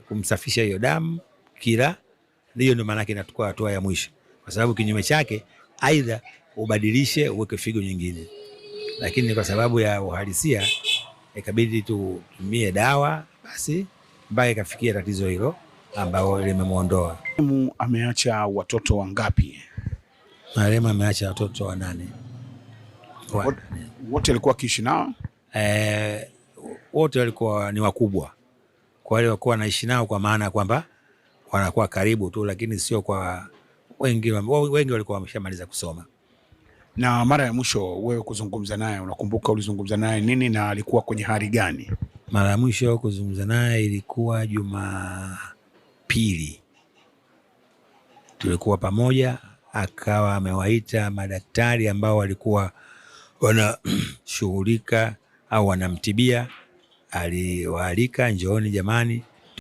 kumsafisha hiyo damu kila, hiyo ndio maana yake inatukua hatua ya mwisho, kwa sababu kinyume chake aidha ubadilishe uweke figo nyingine, lakini kwa sababu ya uhalisia ikabidi tutumie dawa basi mpaka ikafikia tatizo hilo ambao limemuondoa. Ameacha watoto wangapi? Marehemu ameacha watoto 8. Wote walikuwa kiishi nao? Wote walikuwa ni wakubwa, kwa wale walikuwa wanaishi nao, kwa maana kwamba wanakuwa karibu tu, lakini sio kwa wengi walikuwa wameshamaliza kusoma. Na mara ya mwisho wewe kuzungumza naye, unakumbuka ulizungumza naye nini na alikuwa kwenye hali gani? Mara ya mwisho kuzungumza naye ilikuwa Jumapili, tulikuwa pamoja, akawa amewaita madaktari ambao walikuwa wanashughulika au wanamtibia, aliwaalika, njooni jamani